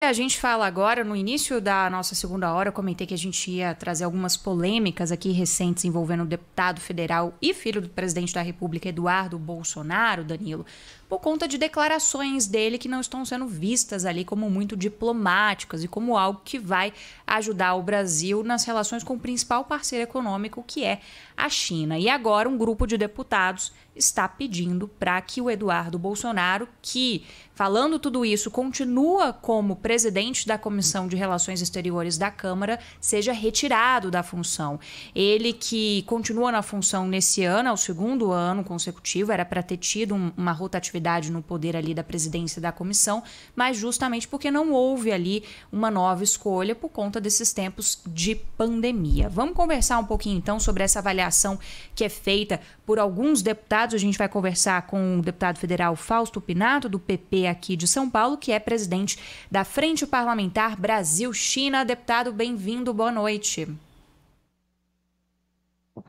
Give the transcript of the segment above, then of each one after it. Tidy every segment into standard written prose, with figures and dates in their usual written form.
a gente fala agora, no início da nossa segunda hora, eu comentei que a gente ia trazer algumas polêmicas aqui recentes envolvendo o deputado federal e filho do presidente da República, Eduardo Bolsonaro, Danilo, por conta de declarações dele que não estão sendo vistas ali como muito diplomáticas e como algo que vai ajudar o Brasil nas relações com o principal parceiro econômico, que é a China. E agora um grupo de deputados está pedindo para que o Eduardo Bolsonaro, que, falando tudo isso, continua como presidente da Comissão de Relações Exteriores da Câmara, seja retirado da função. Ele que continua na função nesse ano, é o segundo ano consecutivo, era para ter tido uma rotatividade no poder ali da presidência da comissão, mas justamente porque não houve ali uma nova escolha por conta desses tempos de pandemia. Vamos conversar um pouquinho então sobre essa avaliação que é feita por alguns deputados. A gente vai conversar com o deputado federal Fausto Pinato, do PP aqui de São Paulo, que é presidente da Frente Parlamentar Brasil-China. Deputado, bem-vindo, boa noite.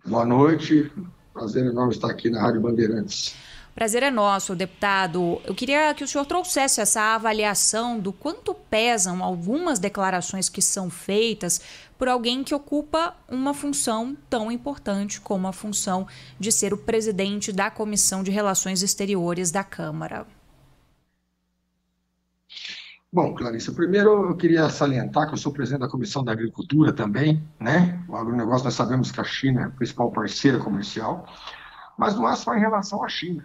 Boa noite, prazer enorme estar aqui na Rádio Bandeirantes. Prazer é nosso, deputado. Eu queria que o senhor trouxesse essa avaliação do quanto pesam algumas declarações que são feitas por alguém que ocupa uma função tão importante como a função de ser o presidente da Comissão de Relações Exteriores da Câmara. Bom, Clarissa, primeiro eu queria salientar que eu sou presidente da Comissão da Agricultura também, né? O agronegócio, nós sabemos que a China é a principal parceira comercial, mas não é só em relação à China.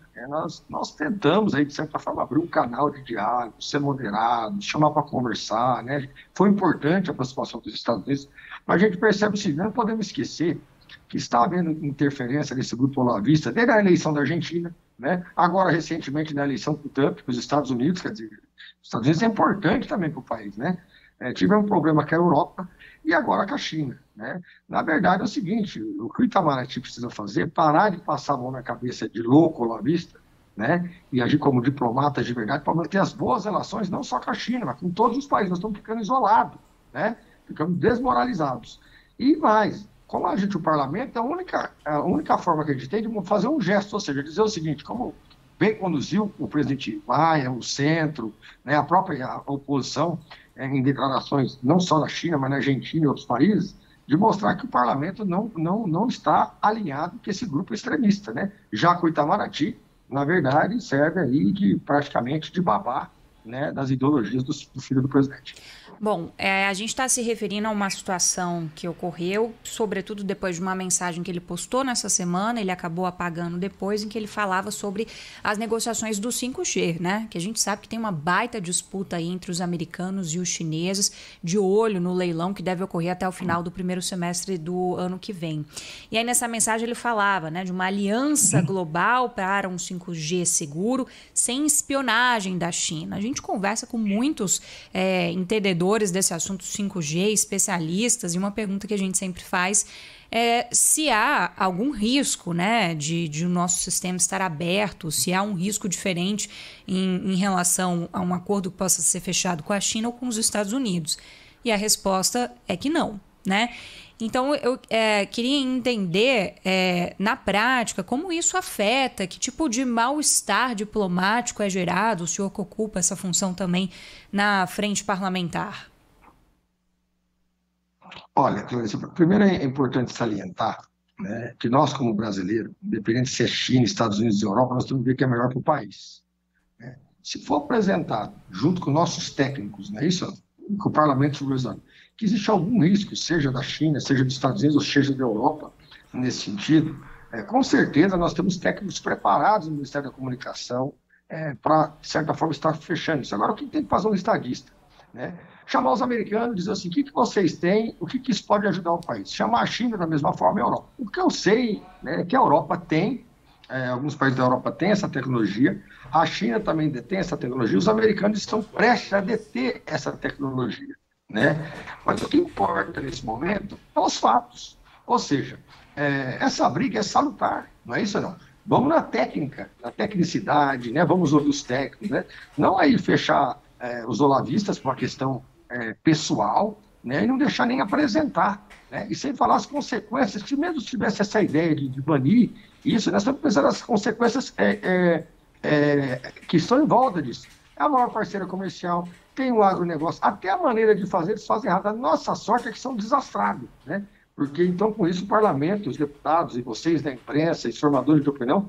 Nós tentamos, aí, de certa forma, abrir um canal de diálogo, ser moderado, chamar para conversar, né? Foi importante a participação dos Estados Unidos, mas a gente percebe o seguinte: não podemos esquecer que está havendo interferência desse grupo olavista desde a eleição da Argentina, né? Agora, recentemente, na eleição com o Trump, com os Estados Unidos, quer dizer, os Estados Unidos é importante também para o país, né? Tivemos um problema com a Europa e agora com a China, né? Na verdade é o seguinte: o que o Itamaraty precisa fazer é parar de passar a mão na cabeça de louco olavista, né? E agir como diplomatas de verdade para manter as boas relações, não só com a China, mas com todos os países. Nós estamos ficando isolados, né? Ficamos desmoralizados. E mais, como a gente, o parlamento, a única forma que a gente tem de fazer um gesto, ou seja, dizer o seguinte: como bem conduziu o presidente Maia, o centro, né, a própria oposição, em declarações não só na China, mas na Argentina e outros países, de mostrar que o parlamento não está alinhado com esse grupo extremista, né? Já que o Itamaraty, na verdade, serve aí praticamente de babá, né, das ideologias do filho do presidente. Bom, a gente está se referindo a uma situação que ocorreu, sobretudo depois de uma mensagem que ele postou nessa semana, ele acabou apagando depois, em que ele falava sobre as negociações do 5G, né? Que a gente sabe que tem uma baita disputa aí entre os americanos e os chineses, de olho no leilão que deve ocorrer até o final do primeiro semestre do ano que vem. E aí nessa mensagem ele falava, né, de uma aliança global para um 5G seguro, sem espionagem da China. A gente conversa com muitos entendedores desse assunto 5G, especialistas, e uma pergunta que a gente sempre faz é se há algum risco, né, de o nosso sistema estar aberto, se há um risco diferente em relação a um acordo que possa ser fechado com a China ou com os Estados Unidos. E a resposta é que não, né? Então, eu queria entender, na prática, como isso afeta, que tipo de mal-estar diplomático é gerado, o senhor que ocupa essa função também na frente parlamentar. Olha, Clarissa, primeiro é importante salientar, né, que nós, como brasileiros, independente se é China, Estados Unidos e Europa, nós temos que ver que é melhor para o país, né? Se for apresentado, junto com nossos técnicos, não é isso? Que o parlamento sobre que existe algum risco, seja da China, seja dos Estados Unidos, ou seja da Europa, nesse sentido, com certeza nós temos técnicos preparados no Ministério da Comunicação para, de certa forma, estar fechando isso. Agora, o que tem que fazer um estadista, né? Chamar os americanos e dizer assim: o que vocês têm, o que isso pode ajudar o país? Chamar a China da mesma forma e a Europa. O que eu sei, né, é que a Europa tem, alguns países da Europa têm essa tecnologia, a China também detém essa tecnologia, os americanos estão prestes a deter essa tecnologia, né? Mas o que importa nesse momento são os fatos. Ou seja, essa briga é salutar, não é isso não? Vamos na técnica, na tecnicidade, né? Vamos ouvir os técnicos, né? Não aí fechar os olavistas por uma questão pessoal, né? E não deixar nem apresentar, né? E sem falar as consequências, que mesmo se tivesse essa ideia de banir isso, nós estamos pensando nas consequências que estão em volta disso. É a maior parceira comercial, tem o agronegócio, até a maneira de fazer, eles fazem errado. A nossa sorte é que são desastrados, né? Porque, então, com isso, o parlamento, os deputados e vocês da imprensa, os formadores de opinião,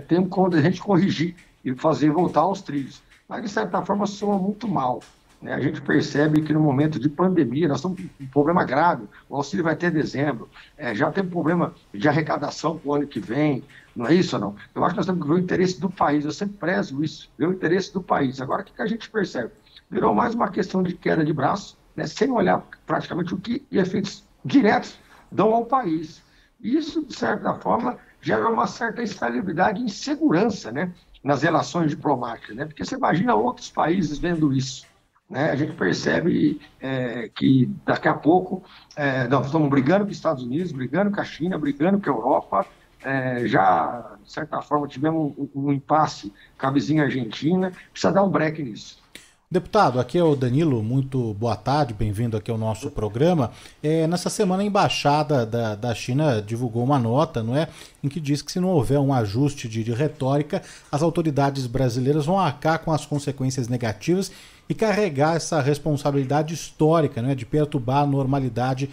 tem como a gente corrigir e fazer voltar aos trilhos. Mas, de certa forma, soa muito mal, né? A gente percebe que no momento de pandemia, nós estamos com um problema grave, o auxílio vai até dezembro, já tem um problema de arrecadação para o ano que vem, não é isso ou não? Eu acho que nós temos que ver o interesse do país, eu sempre prezo isso, ver o interesse do país. Agora, o que a gente percebe? Virou mais uma questão de queda de braço, né, sem olhar praticamente o que efeitos diretos dão ao país. Isso, de certa forma, gera uma certa instabilidade e insegurança, né, nas relações diplomáticas, né, porque você imagina outros países vendo isso. Né? A gente percebe que daqui a pouco nós estamos brigando com os Estados Unidos, brigando com a China, brigando com a Europa, já, de certa forma, tivemos um impasse com a vizinha Argentina, precisa dar um break nisso. Deputado, aqui é o Danilo, muito boa tarde, bem-vindo aqui ao nosso programa. Nessa semana a Embaixada da China divulgou uma nota, não é, em que diz que se não houver um ajuste de retórica, as autoridades brasileiras vão arcar com as consequências negativas e carregar essa responsabilidade histórica, né, de perturbar a normalidade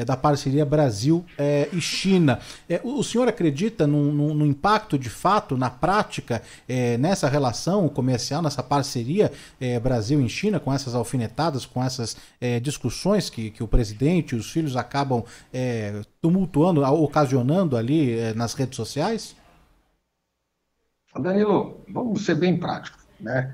da parceria Brasil e China. O senhor acredita no impacto de fato, na prática, nessa relação comercial, nessa parceria Brasil e China, com essas alfinetadas, com essas discussões que o presidente e os filhos acabam tumultuando, ocasionando ali nas redes sociais? Danilo, vamos ser bem práticos, né?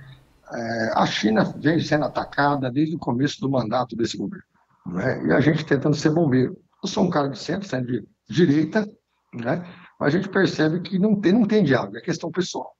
A China vem sendo atacada desde o começo do mandato desse governo, né? E a gente tentando ser bombeiro. Eu sou um cara de centro, sendo de direita, né? Mas a gente percebe que não tem diálogo, é questão pessoal.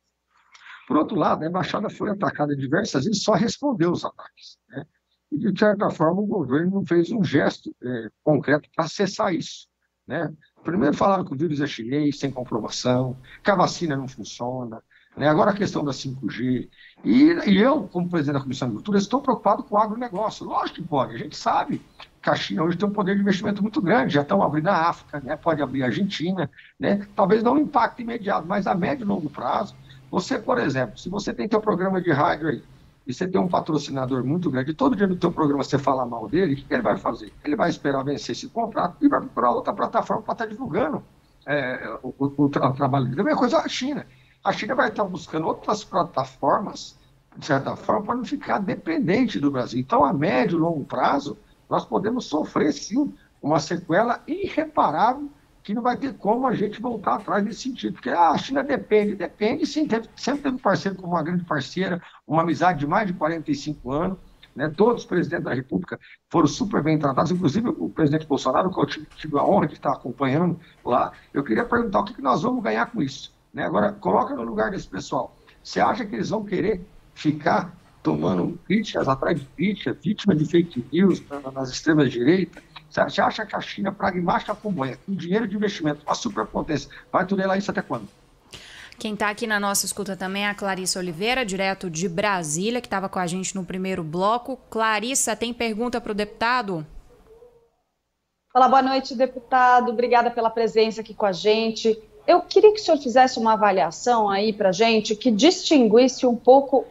Por outro lado, a embaixada foi atacada diversas vezes, só respondeu os ataques, né? E, de certa forma, o governo não fez um gesto concreto para cessar isso, né? Primeiro falaram que o vírus é chinês, sem comprovação, que a vacina não funciona, né? Agora a questão da 5G. E eu, como presidente da Comissão de Cultura, estou preocupado com o agronegócio. Lógico que pode. A gente sabe que a China hoje tem um poder de investimento muito grande. Já estão abrindo a África, né? Pode abrir a Argentina, né? Talvez não um impacto imediato, mas a médio e longo prazo. Você, por exemplo, se você tem teu programa de rádio aí, e você tem um patrocinador muito grande, e todo dia no teu programa você fala mal dele, o que ele vai fazer? Ele vai esperar vencer esse contrato e vai procurar outra plataforma para estar divulgando o trabalho dele. A mesma coisa a China. A China vai estar buscando outras plataformas, de certa forma, para não ficar dependente do Brasil. Então, a médio e longo prazo, nós podemos sofrer, sim, uma sequela irreparável que não vai ter como a gente voltar atrás nesse sentido. Porque a China depende, sim, sempre teve um parceiro como uma grande parceira, uma amizade de mais de 45 anos, né? Todos os presidentes da República foram super bem tratados, inclusive o presidente Bolsonaro, que eu tive a honra de estar acompanhando lá. Eu queria perguntar o que nós vamos ganhar com isso, né? Agora, coloca no lugar desse pessoal. Você acha que eles vão querer ficar tomando críticas atrás de críticas, vítima de fake news nas extremas direitas? Você acha que a China, pragmática como é, com dinheiro de investimento, uma superpotência, vai tunelar isso até quando? Quem está aqui na nossa escuta também é a Clarissa Oliveira, direto de Brasília, que estava com a gente no primeiro bloco. Clarissa, tem pergunta para o deputado? Olá, boa noite, deputado. Obrigada pela presença aqui com a gente. Eu queria que o senhor fizesse uma avaliação aí para a gente que distinguisse um pouco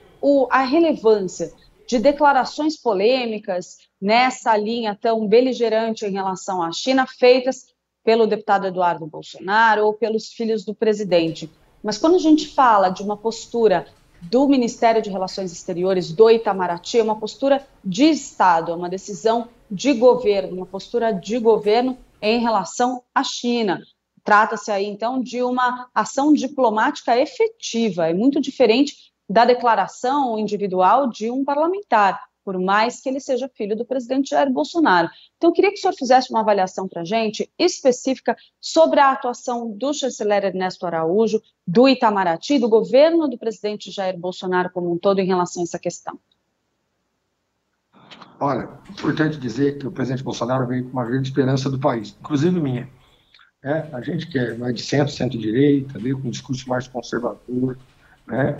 a relevância de declarações polêmicas nessa linha tão beligerante em relação à China, feitas pelo deputado Eduardo Bolsonaro ou pelos filhos do presidente. Mas quando a gente fala de uma postura do Ministério de Relações Exteriores, do Itamaraty, é uma postura de Estado, é uma decisão de governo, uma postura de governo em relação à China. Trata-se aí, então, de uma ação diplomática efetiva, é muito diferente da declaração individual de um parlamentar, por mais que ele seja filho do presidente Jair Bolsonaro. Então, eu queria que o senhor fizesse uma avaliação para a gente específica sobre a atuação do chanceler Ernesto Araújo, do Itamaraty, do governo do presidente Jair Bolsonaro como um todo em relação a essa questão. Olha, é importante dizer que o presidente Bolsonaro veio com uma grande esperança do país, inclusive minha. A gente que é mais de centro-direita, veio com um discurso mais conservador, né?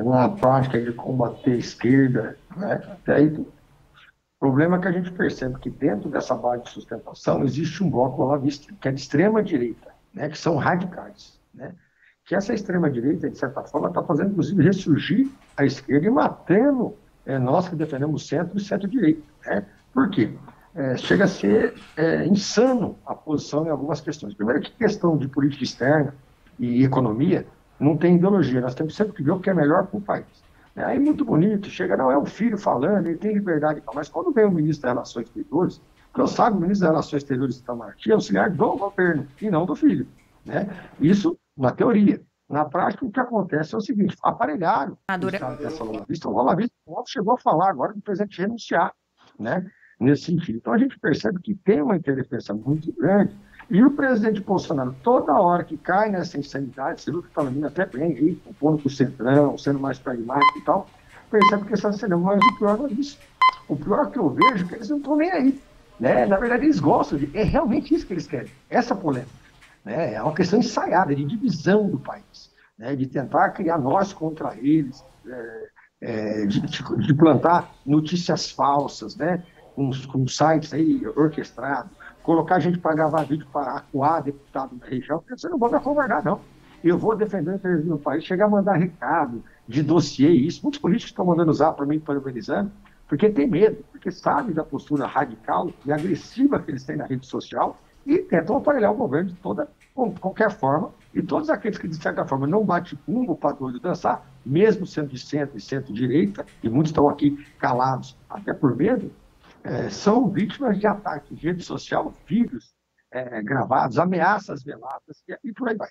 Na prática de combater a esquerda, né? Até aí, o problema é que a gente percebe que dentro dessa base de sustentação existe um bloco olavista, que é de extrema-direita, né? Que são radicais, né? Que essa extrema-direita, de certa forma, está fazendo, inclusive, ressurgir a esquerda e matando nós que defendemos o centro e o centro-direita. Né? Por quê? Chega a ser insano a posição em algumas questões. Primeiro que questão de política externa e economia não tem ideologia, nós temos sempre que ver o que é melhor para o país. Aí muito bonito, chega, não, é o filho falando, ele tem liberdade, mas quando vem o ministro das Relações Exteriores, porque eu sabe, o ministro das Relações Exteriores de Itamaraty é auxiliar do governo e não do filho. Né? Isso na teoria. Na prática, o que acontece é o seguinte, aparelharam o estado dessa Lula Vista, o Lula Vista chegou a falar agora do presidente renunciar, né? Nesse sentido. Então a gente percebe que tem uma interferência muito grande e o presidente Bolsonaro, toda hora que cai nessa insanidade, você viu que está indo até bem, aí, pondo para o centrão, sendo mais pragmático e tal, percebe que está sendo, mas o pior não é isso. O pior que eu vejo é que eles não estão nem aí. Né? Na verdade, eles gostam, é realmente isso que eles querem, essa polêmica. Né? É uma questão ensaiada, de divisão do país, né? De tentar criar nós contra eles, de plantar notícias falsas, né? Com sites aí orquestrados, colocar gente para gravar vídeo para acuar deputado da região, porque você não vai me acovardar, não. Eu vou defender o interesse do país, chegar a mandar recado de dossiê, isso. Muitos políticos estão mandando usar para mim, parabenizando, porque tem medo, porque sabe da postura radical e agressiva que eles têm na rede social e tentam aparelhar o governo de qualquer forma. E todos aqueles que, de certa forma, não bate cumbo para doido dançar, mesmo sendo de centro e centro-direita, e muitos estão aqui calados até por medo, são vítimas de ataques de rede social, vídeos gravados, ameaças veladas e por aí vai.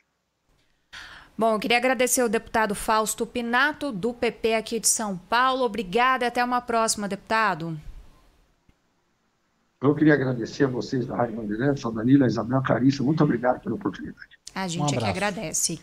Bom, eu queria agradecer ao deputado Fausto Pinato, do PP aqui de São Paulo. Obrigada e até uma próxima, deputado. Eu queria agradecer a vocês da Rádio Bandeirantes, a Danila, a Isabel, a Clarissa. Muito obrigado pela oportunidade. A gente é que agradece.